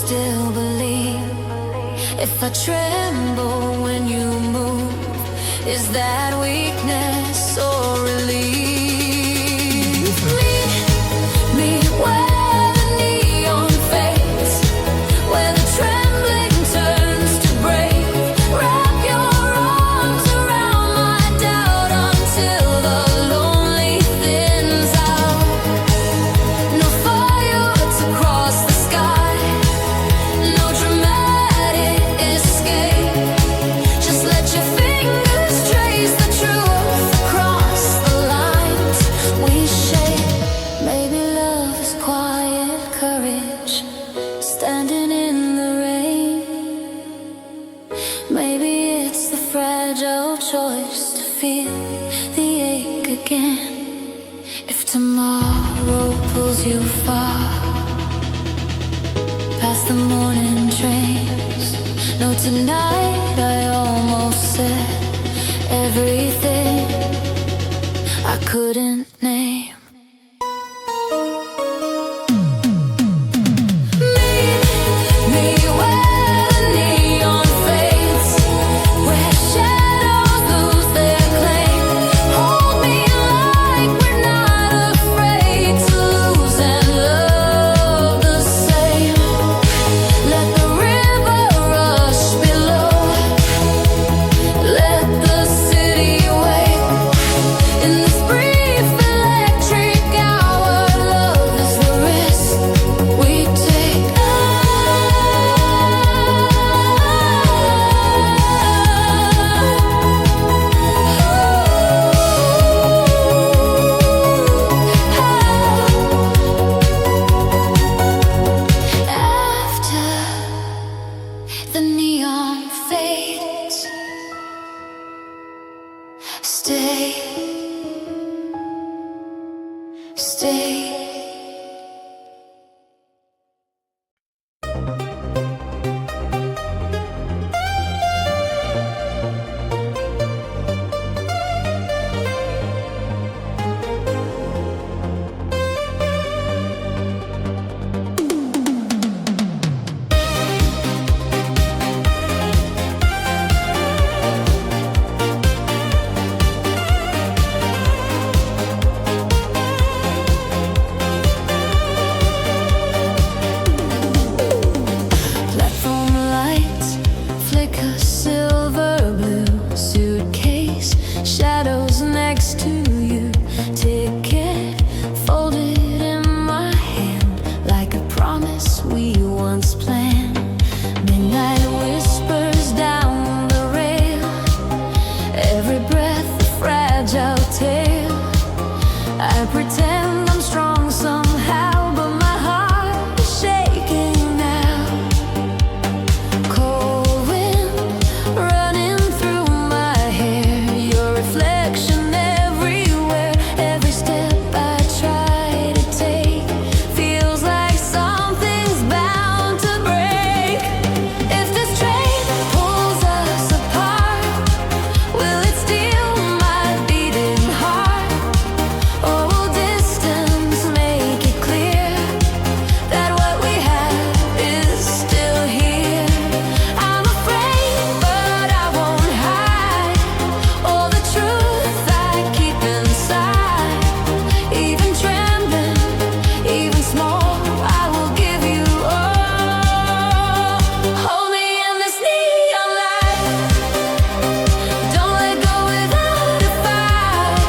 still believe. If I tremble when you move, is that weakness or relief? Meet me where the neon fades, where the trembling turns to break. Wrap your arms around my doubt until the lonely thins out. No fireworks across the sky, no dramatic escape. Just let your fingers trace the truth across the lines we shape. Maybe love is quiet courage, standing in the rain. Maybe it's the fragile choice to feel the ache again. If tomorrow pulls you far past the morning trains, no, tonight I almost said everything I couldn't name. Meet me where the neon fades, where shadows lose their claim. Hold me like we're not afraid to lose and love the same. Let the river rush below, let the city wake. In this brief electric hour, love is the risk we take. After the neon fades, stay, stay. Platform lights flicker silver blue, suitcase shadows next to you. Ticket folded in my hand like a promise we once planned. Midnight whispers down the rail, every breath a fragile tale. I pretend I'm strong somehow, but my heart is shaking now. Cold wind running through my hair, your reflection everywhere. Every step I try to take feels like something's bound to break. If this train pulls us apart, will it steal my beating heart? Or will distance make it clear that what we have is still here? I'm afraid, but I won't hide all the truth I keep inside. Even trembling, even small, I will give you all. Hold me in this neon light, don't let go without a fight.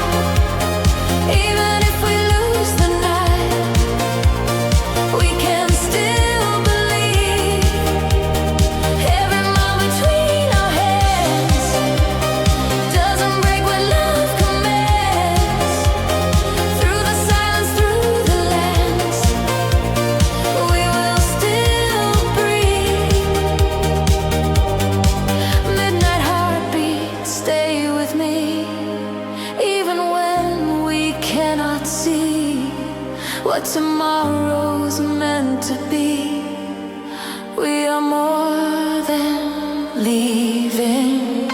Even if we lose the night, we can still believe. Every mile between our hands doesn't break when love commands. Through the silence, through the lens, we will still breathe. Midnight heartbeat, stay with me. Even when we cannot see what tomorrow's meant to be, we are more than leaving.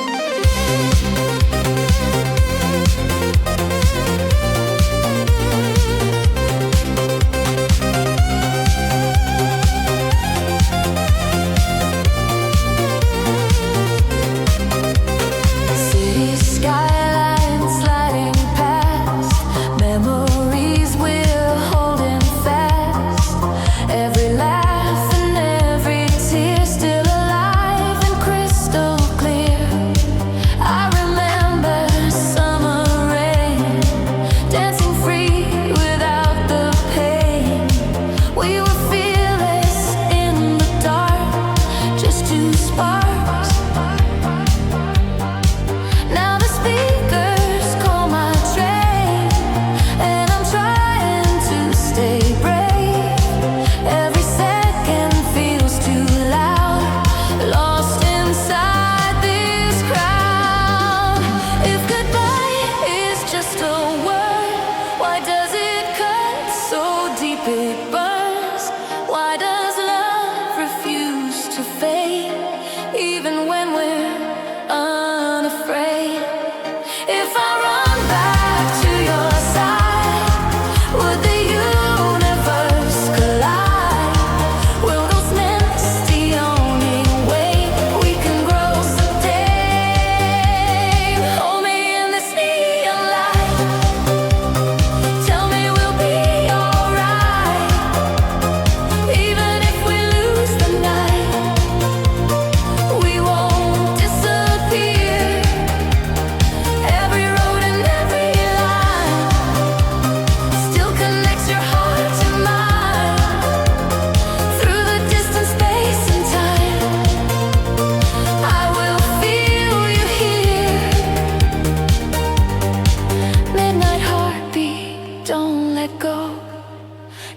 let go.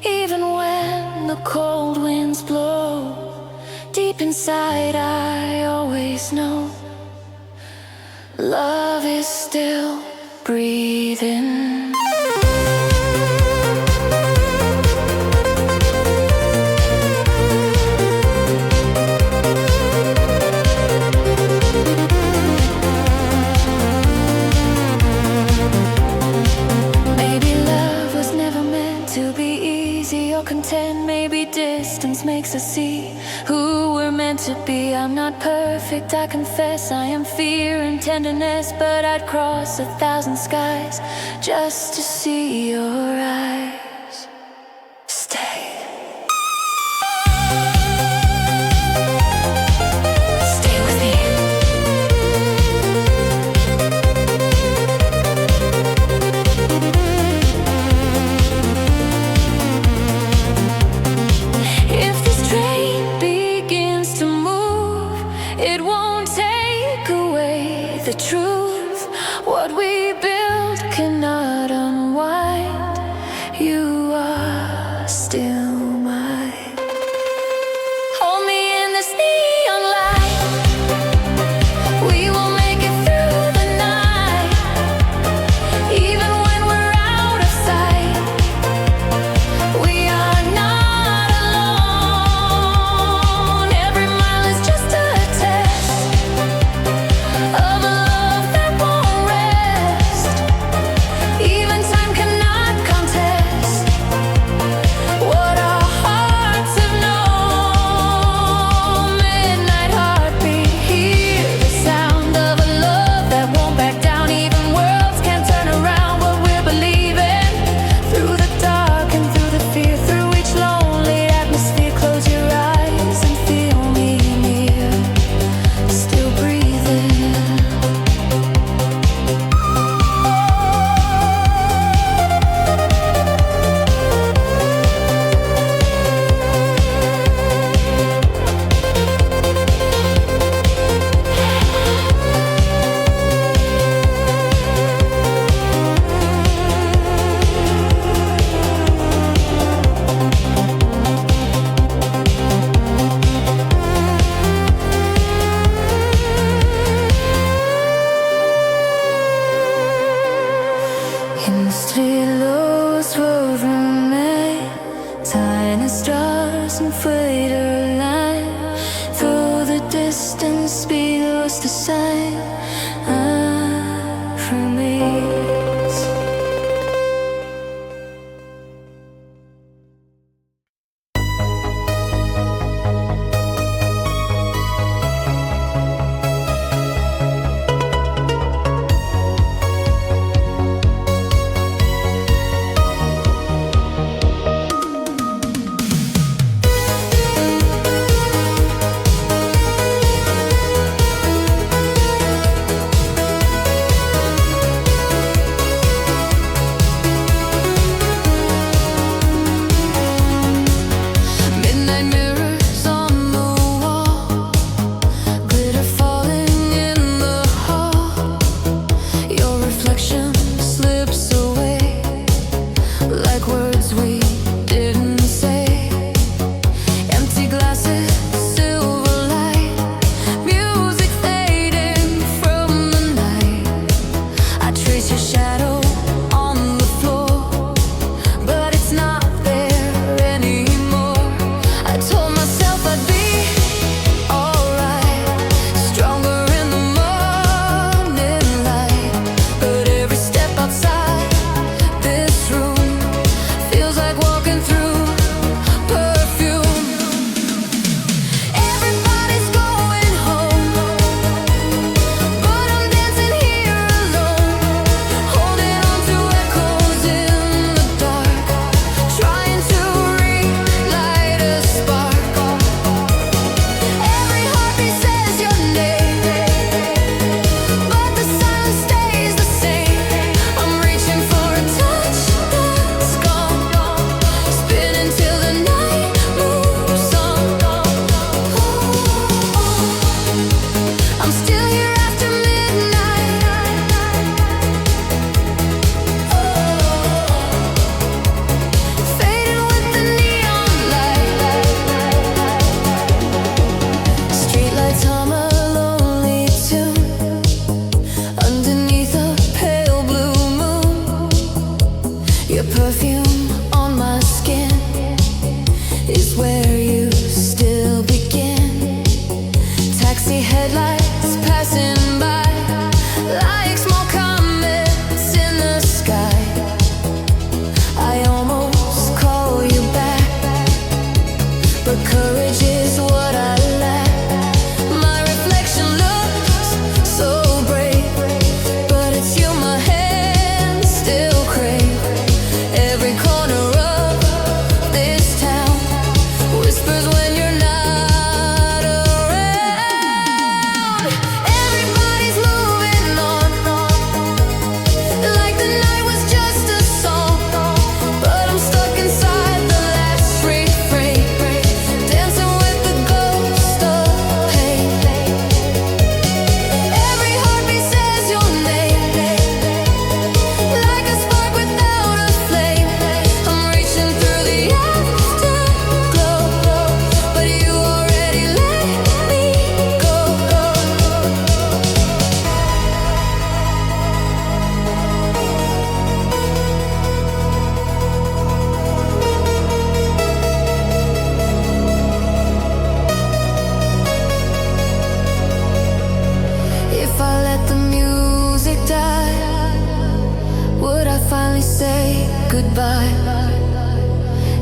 Even when the cold winds blow, deep inside I always know love is still breathing. Content, maybe distance makes us see who we're meant to be. I'm not perfect, I confess. I am fear and tenderness, but I'd cross 1,000 skies just to see your eyes. Stay. Stay with me. The truth, what we build cannot unwind. You are still mine. Hold me in this neon light. We will make it through the night. Even when we're out of sight, we are not alone. Every mile is just a test of a and freighter line. Though the distance be lost to sight, from me. Feels like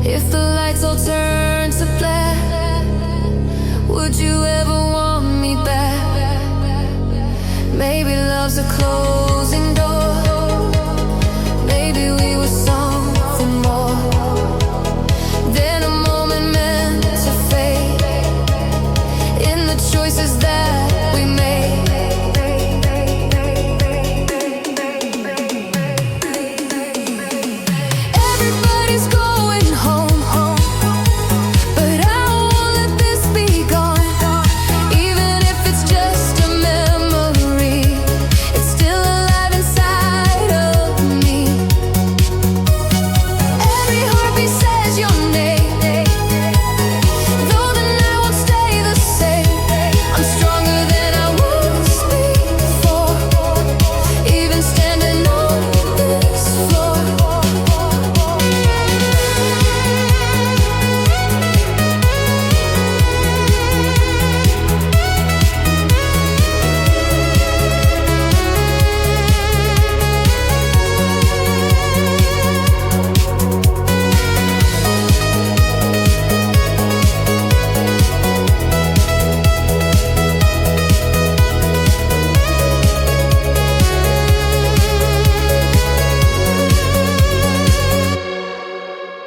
If the lights all turn to black, would you ever want me back? Maybe love's a closing door. Maybe we were something more than a moment meant to fade in the choices that we made.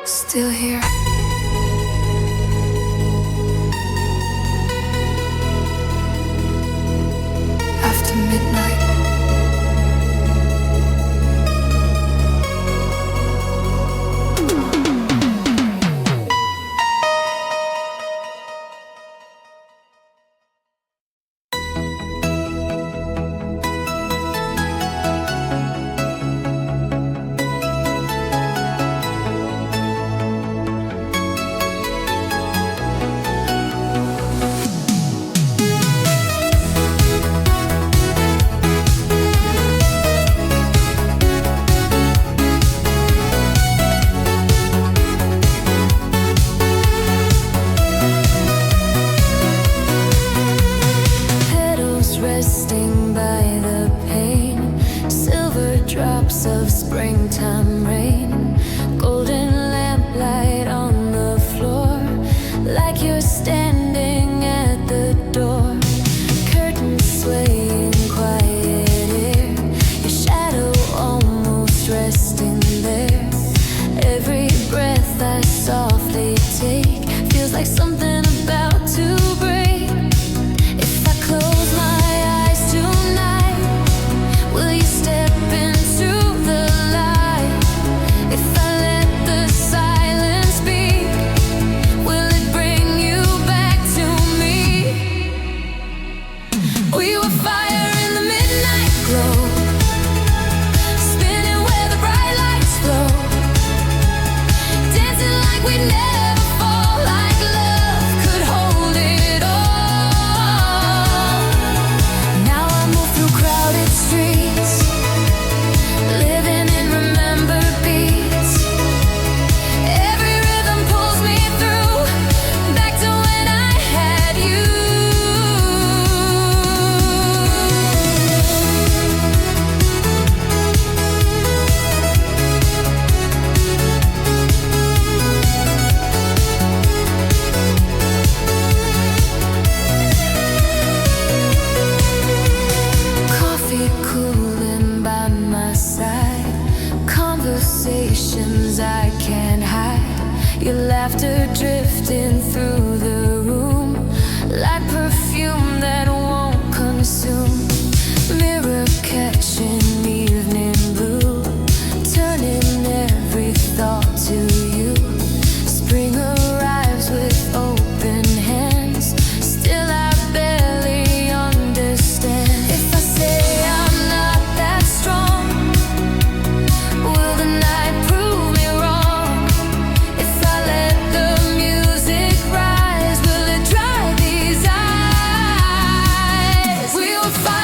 Still here. After midnight. Resting by the pane, silver drops of springtime rain, golden lamplight on the floor, like you're standing at the door, curtains swaying, quiet air, your shadow almost resting there. Every breath I softly take feels like something about to break. If I close my I can't hide, your laughter drifting through the room, like perfume that won't consume, mirror catching evening blue, turning every thought to you. Spring arrives with open hands, still I barely understand. If I say I'm not that strong, will the night prove me wrong? If I let the music rise, will it dry these eyes? We will fight.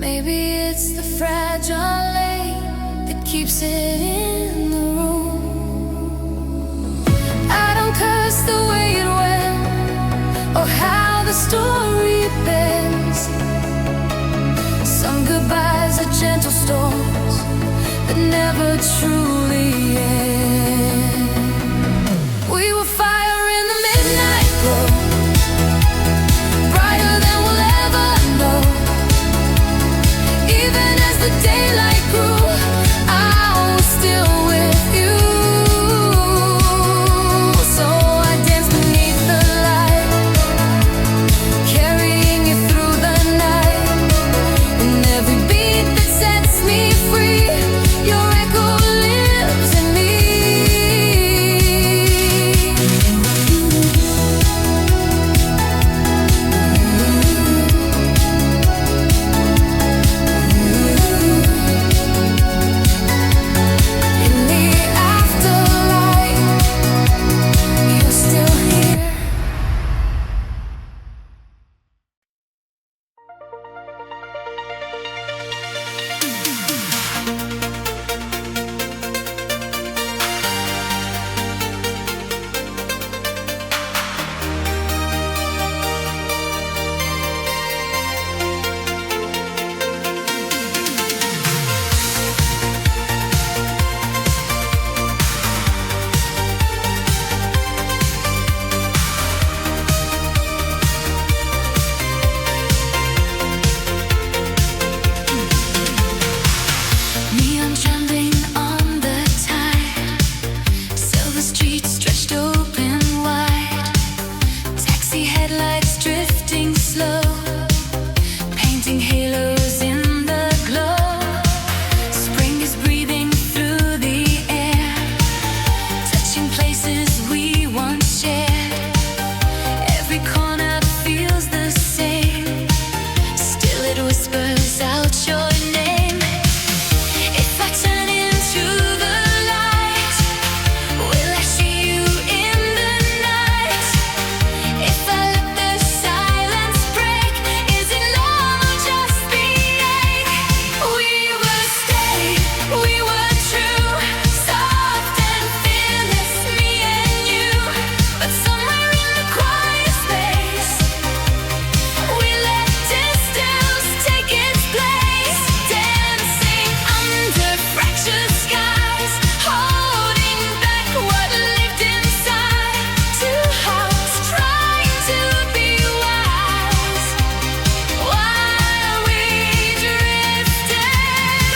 Maybe it's the fragile lake that keeps it in the room. I don't curse the way it went or how the story bends. Some goodbyes are gentle storms that never truly end. We were fire in the midnight glow, brighter than we'll ever know. Even as the daylight grew, I was still with you. So I danced beneath the light, carrying you through the night. And every beat that sets me free, your echo lives in me. In the afterlife, you're still here. Neon jumping on the tide, silver streets stretched open wide, taxi headlights drifting slow, painting halos in the glow. Spring is breathing through the air, touching places we once shared. Every corner feels the same, still it whispers out your name. If I turn into the light, will I see you in the night? If I let the silence break, is it love or just the ache? We were stay, we were true, soft and fearless, me and you. But somewhere in the quiet space, we let distance take its place, dancing under fractured skies, holding back what lived inside. Two hearts trying to be wise while we drifted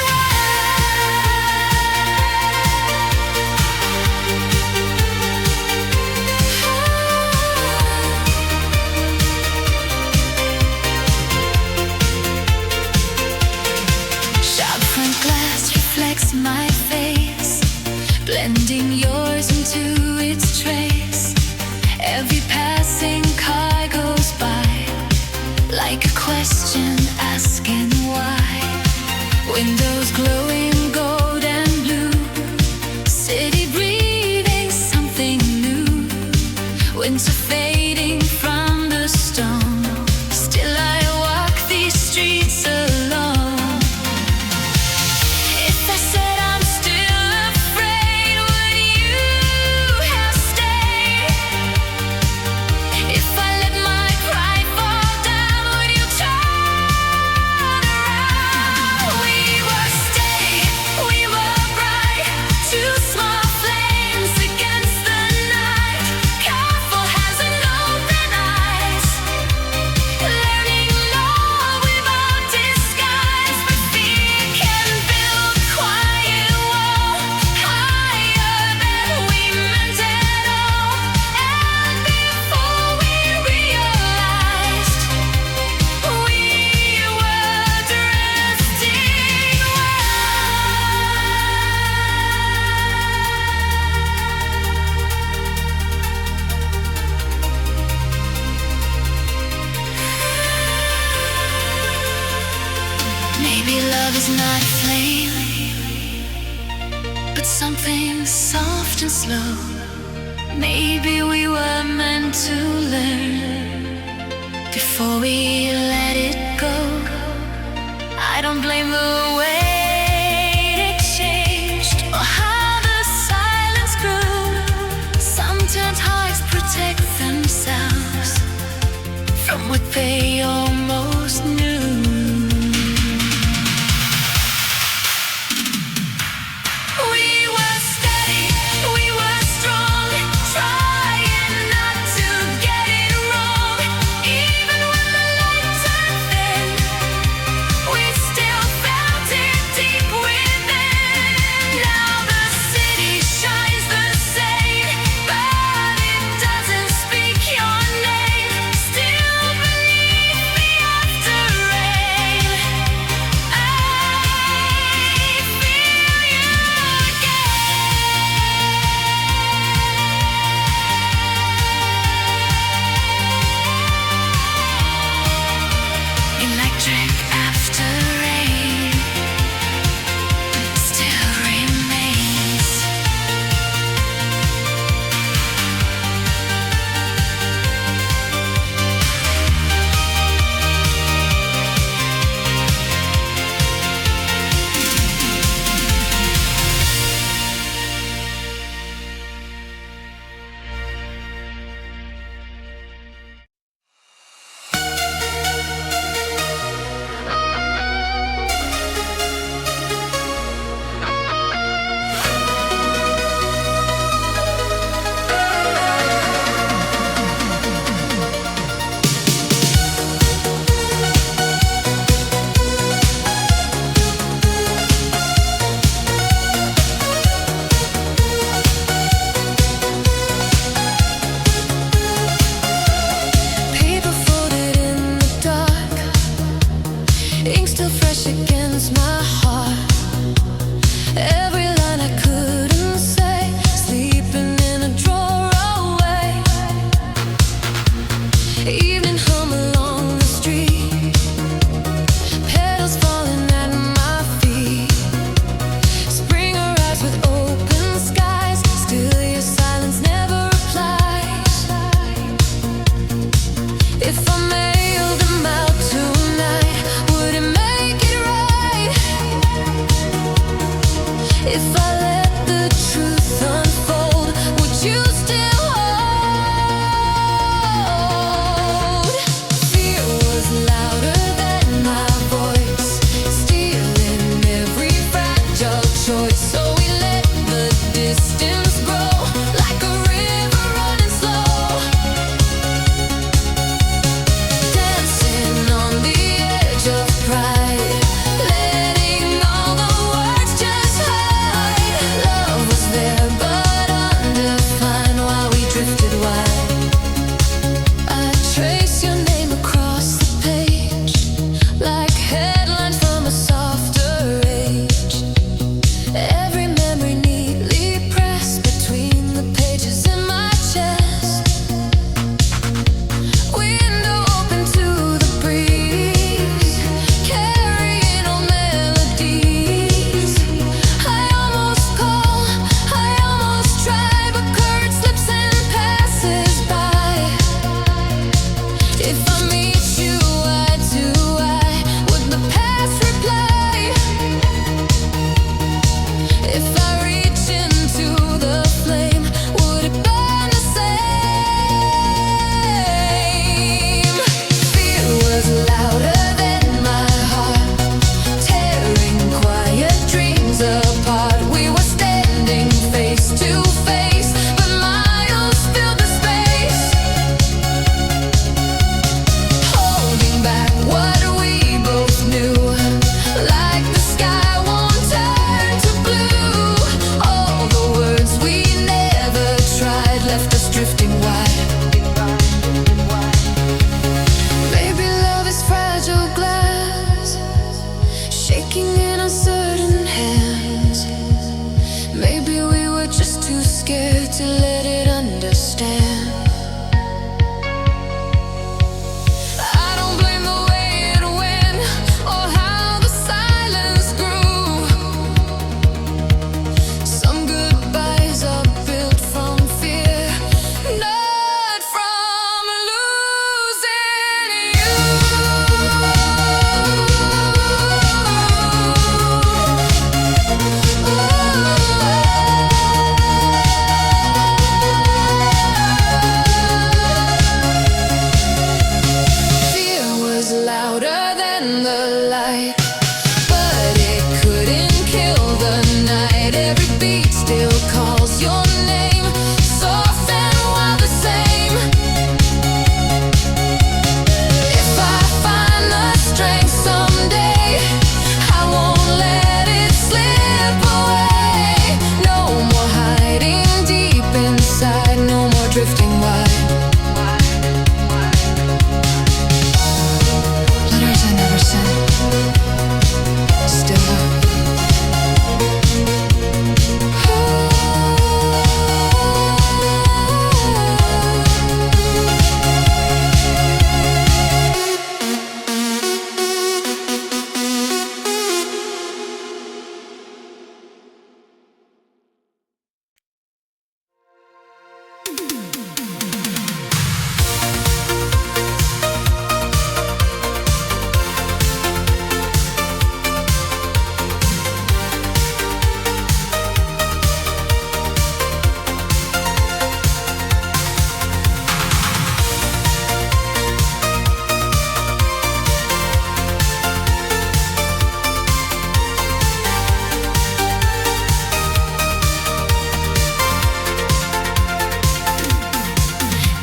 Sharp front glass reflects my face, blending yours into its trace. Every passing car goes by, like a question asking why. Windows glowing gold and blue, city breathing something new. Winter fading from the stone, still I walk these streets alone. If I said I'm still afraid, would you have stayed? If I let my pride fall down, would you turn around? We were stay, we were bright, two small flames against the night. Careful has an open eyes, learning love without disguise. But fear can build quiet wall, higher than we meant at all. And before we realized, we were drifting Maybe love is not a flame, but something soft and slow. Maybe we were meant to learn before we let it go. I don't blame the way it changed or how the silence grew. Sometimes hearts protect themselves from what they almost knew. We were steady, we were strong, trying not to get it wrong. Even when the light turned thin, we still felt it deep within. Now the city shines the same, but it doesn't speak your name. Still beneath the after rain, I feel you again. Electric after rain still remains. Paper folded in the dark, ink still fresh against my heart. Every line I couldn't say, sleeping in a drawer away. Evening hum along the street, petals falling at my feet. Spring arrives with open skies, still your silence never replies. If I mailed them out tonight, would it make it right? If from the light. But it couldn't kill the night. Every beat still calls your name, soft and wild the same. If I find the strength someday, I won't let it slip away. No more hiding deep inside, no more drifting wide. Letters I never sent, still love.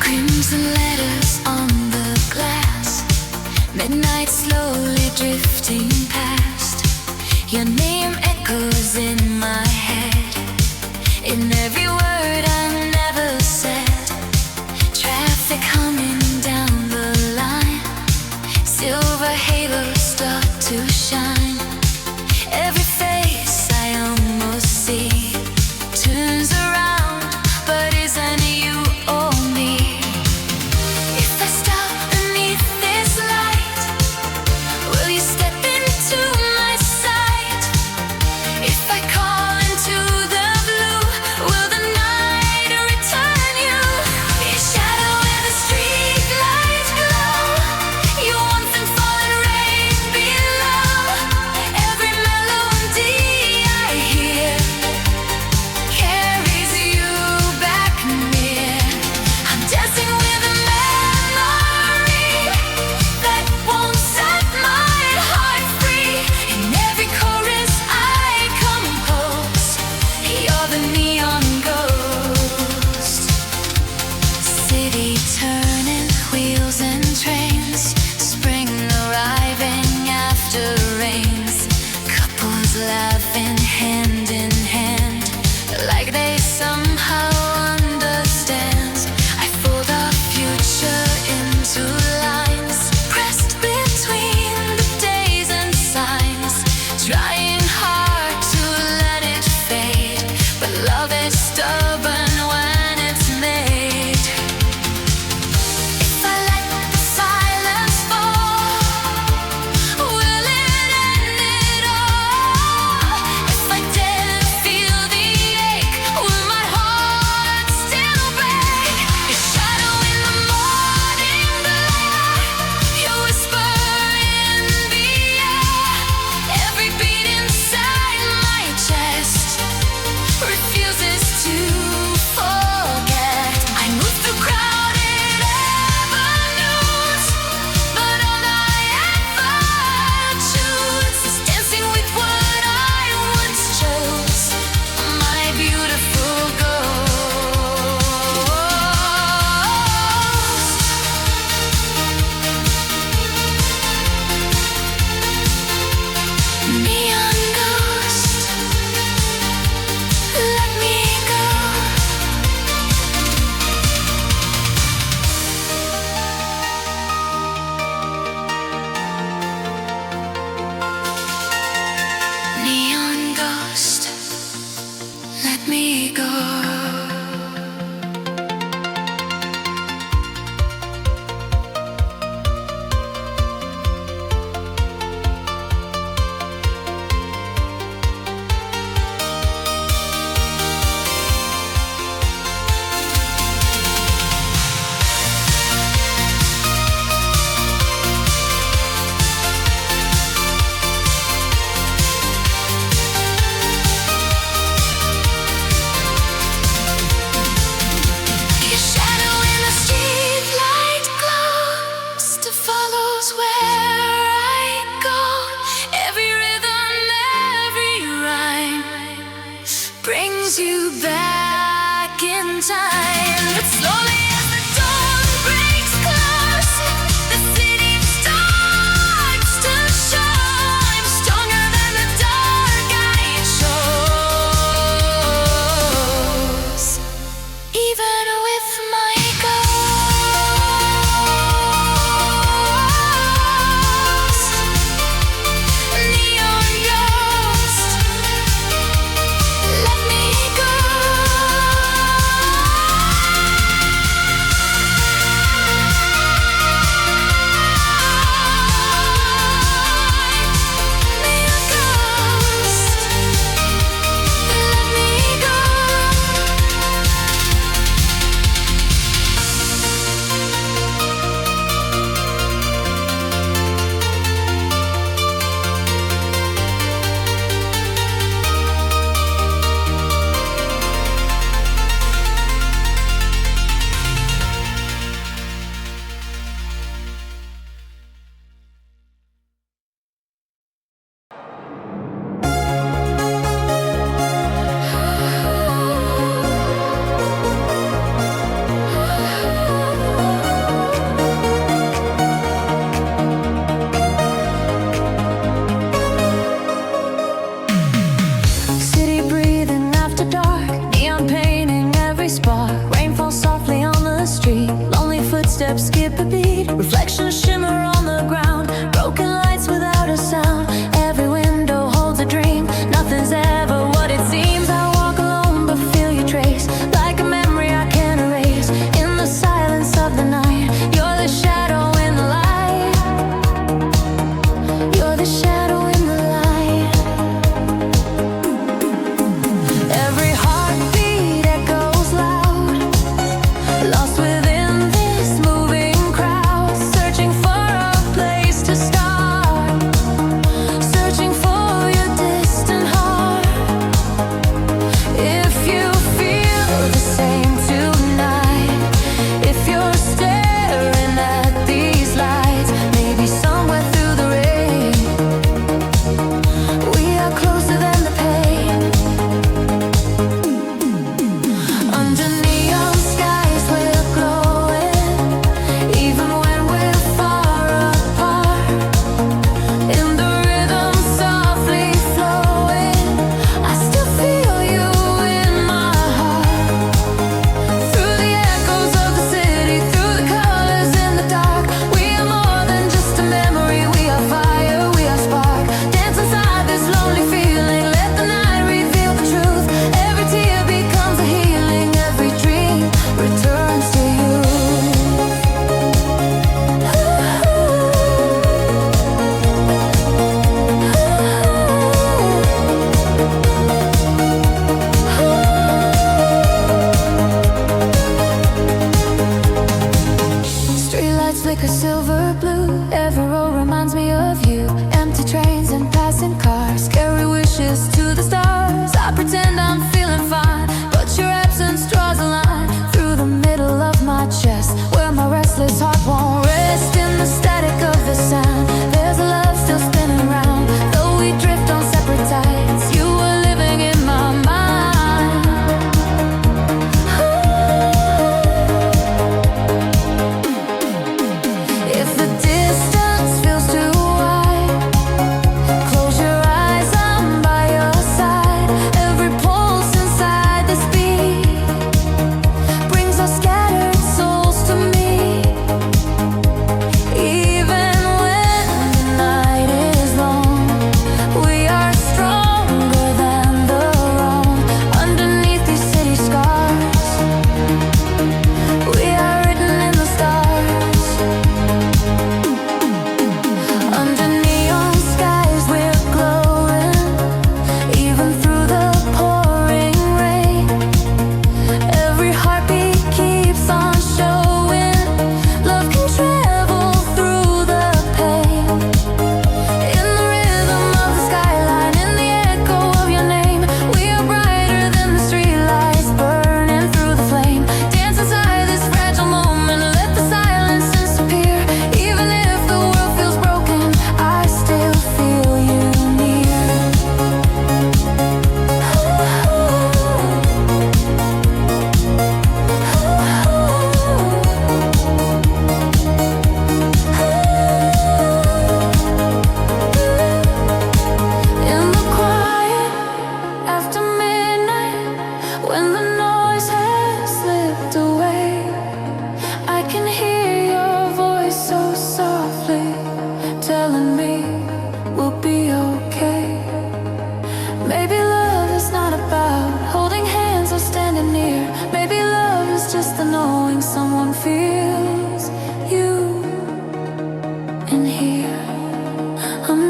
Crimson letters on the glass, midnight slowly drifting past. Your name echoes in my head, in every word I never said. Traffic humming down the line, silver halos start to shine. Every face I almost see turns around, but isn't you or me? If I stop beneath this light, will you step into my sight? If I call into the blue, will the night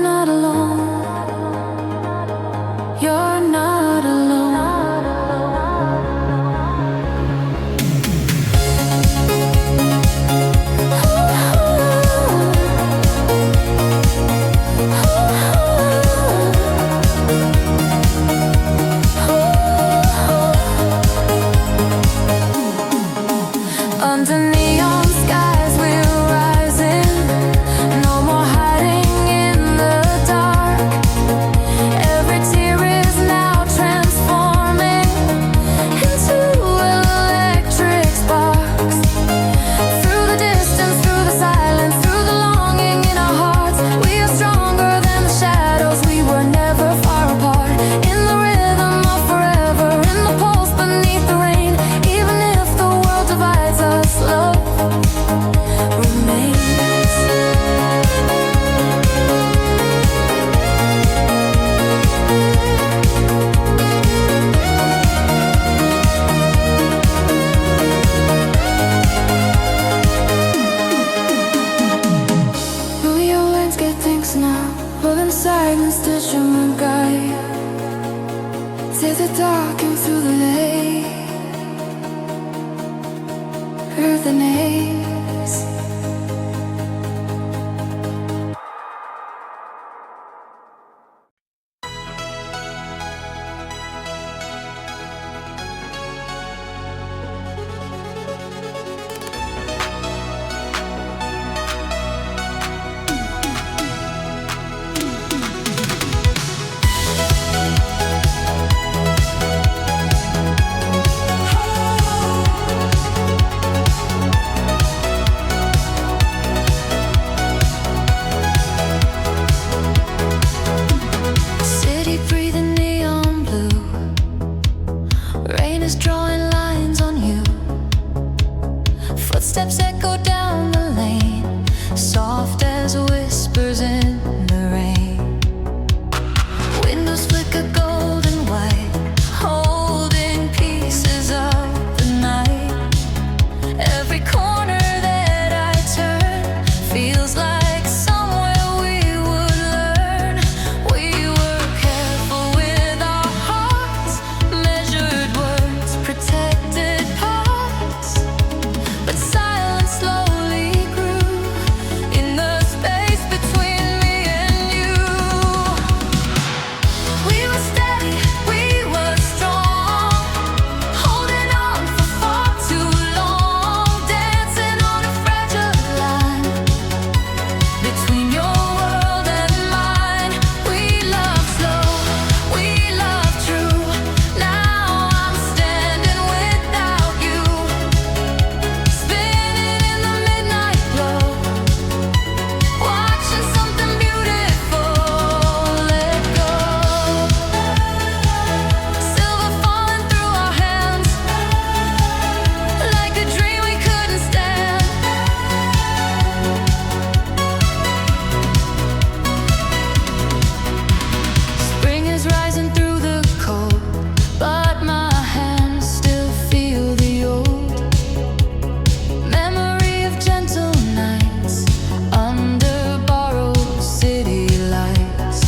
not alone. You're not alone. Under neon skies we're rising. No more hiding in the dark. Every tear is now transforming into electric sparks. Through the distance, through the silence, through the longing in our hearts, we are stronger than the shadows. We were never far apart. In the rhythm of forever, in the pulse beneath the rain. Even if the world divides us, love remains. Through your lens, get things now. Moving silence, touch my guide. See the dark and through the day. Earth and haze. City breathing neon blue. Rain is drawing lines on you. Footsteps echo down the lane, soft as whispers in the rain. Windows flicker golden white, holding pieces of the night. Every corner that I turn feels like somewhere we would learn. We were careful with our hearts, measured words, protected paths. But silence slowly grew in the space between me and you. We were steady, we were strong, holding on for far too long, dancing on a fragile line between your world and mine. We love slow, we love true. Now I'm standing without you, spinning in the midnight glow, watching something beautiful let go. Silver falling through our hands, like a dream we couldn't stand. Spring is rising through the cold, but my hands still feel the old memory of gentle nights under borrowed city lights.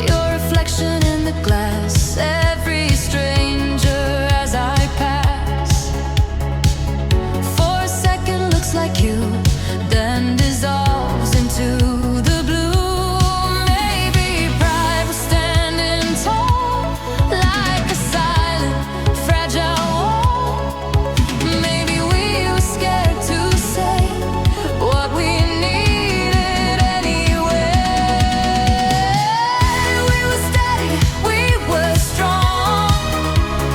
Your reflection in the glass, every stranger as I pass. For a second looks like you, then dissolves into the blue. Maybe pride was standing tall, like a silent, fragile wall. Maybe we were scared to say what we needed anyway. We were steady, we were strong,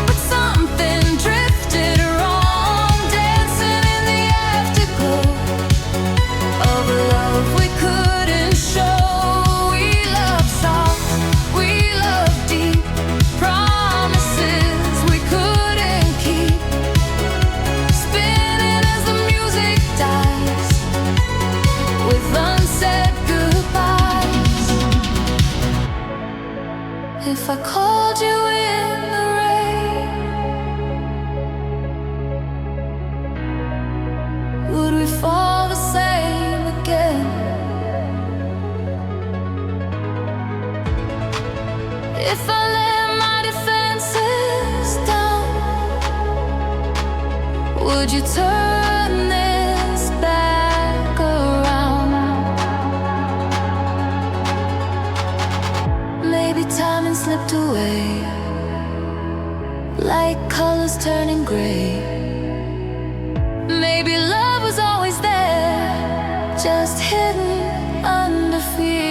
but something drifted wrong, dancing in the afterglow of a love we couldn't show. We love soft, we love deep, promises we couldn't keep, spinning as the music dies with unsaid goodbyes. If I called you in the rain, would we fall the same again? If I let my defenses down, would you turn this back around? Maybe timing slipped away, like colors turning gray. Maybe love was always there, just hidden under fear.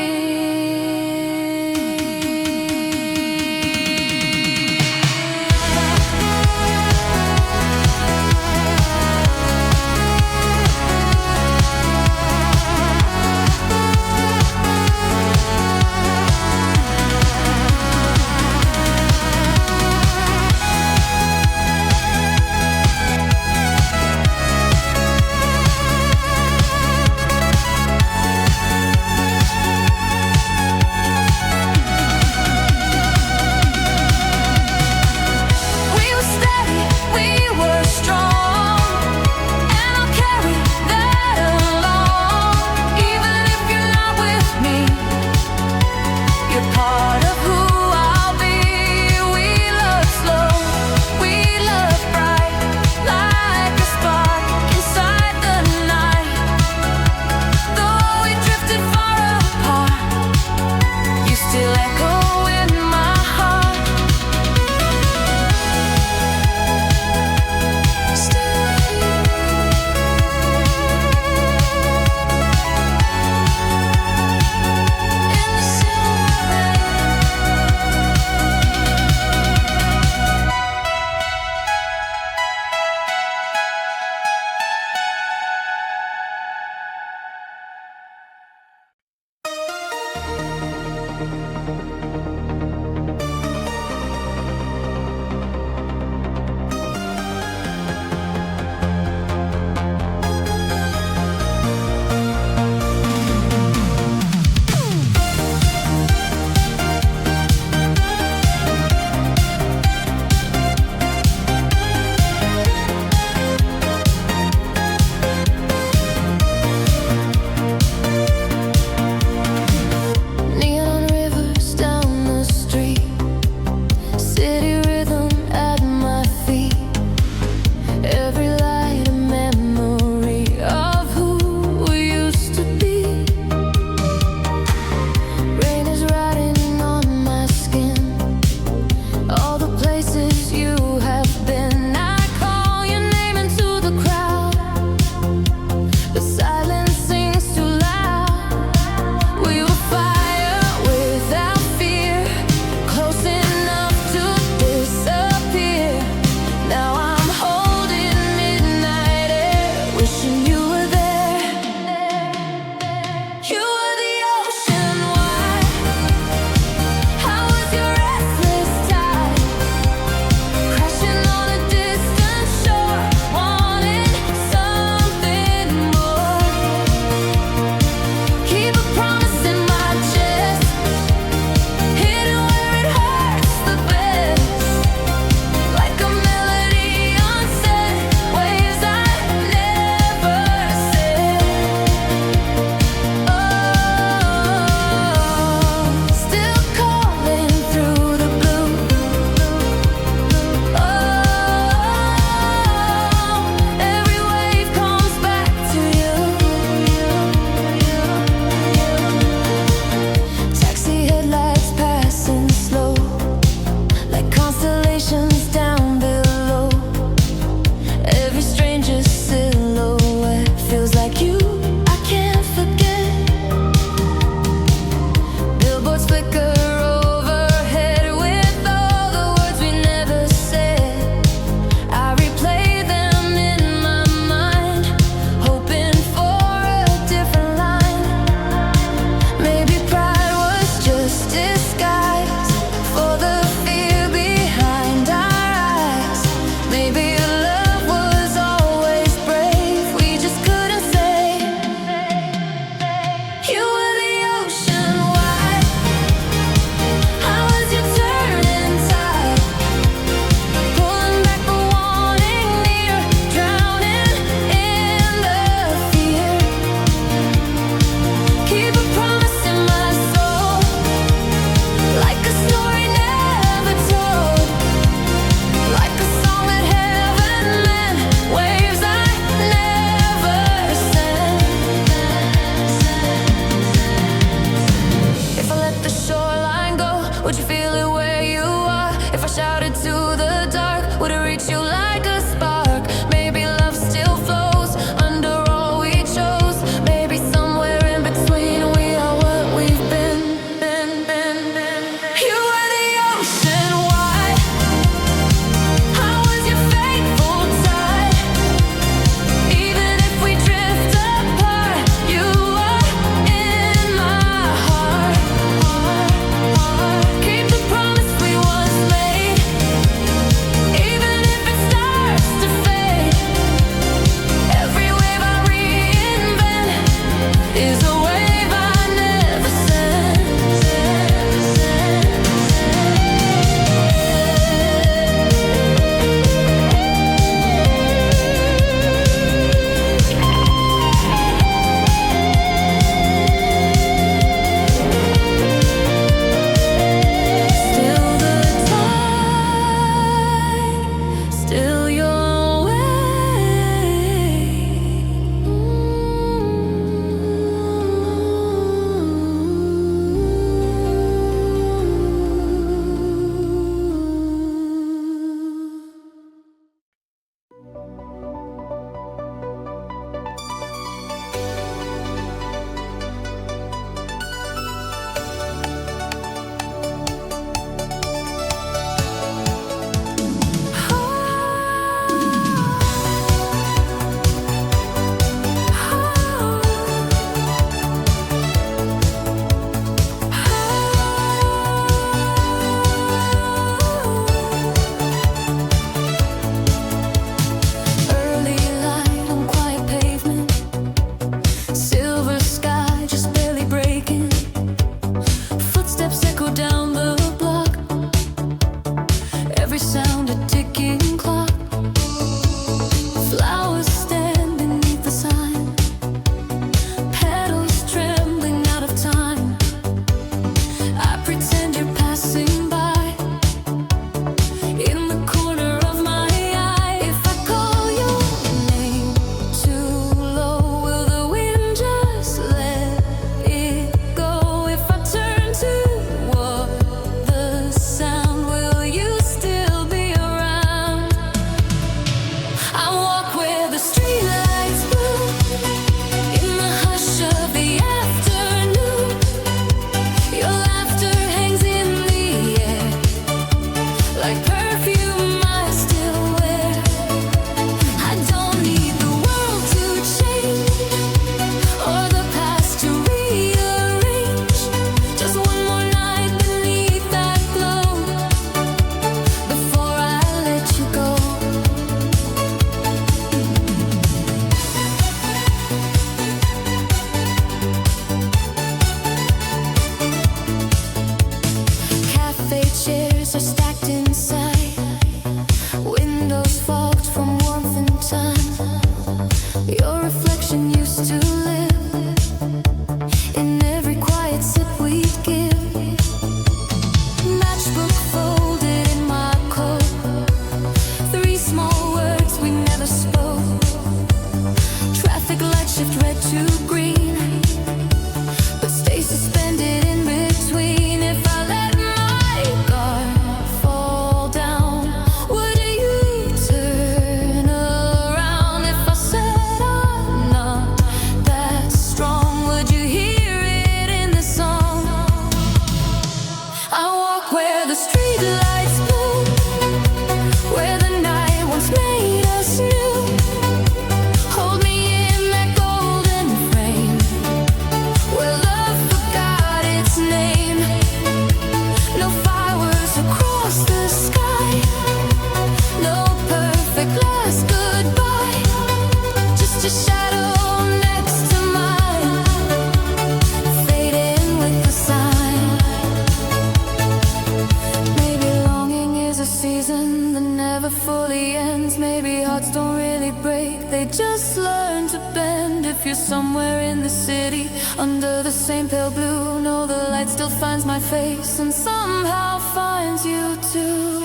Under the same pale blue, no, the light still finds my face and somehow finds you too.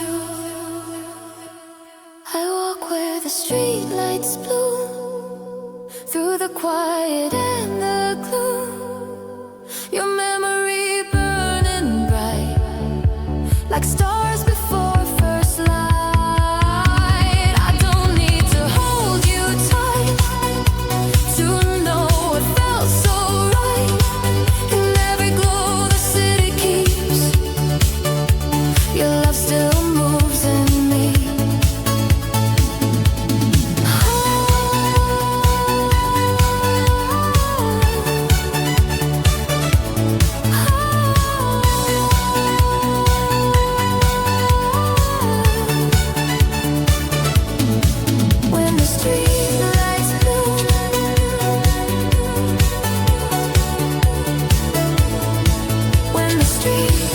I walk where the street lights bloom, through the quiet and the gloom. Your memory burning bright, like stars before first light. I don't need to hold you tight to know what felt so right. In every glow the city keeps, your love still moves in me. When the street lights bloom, when the street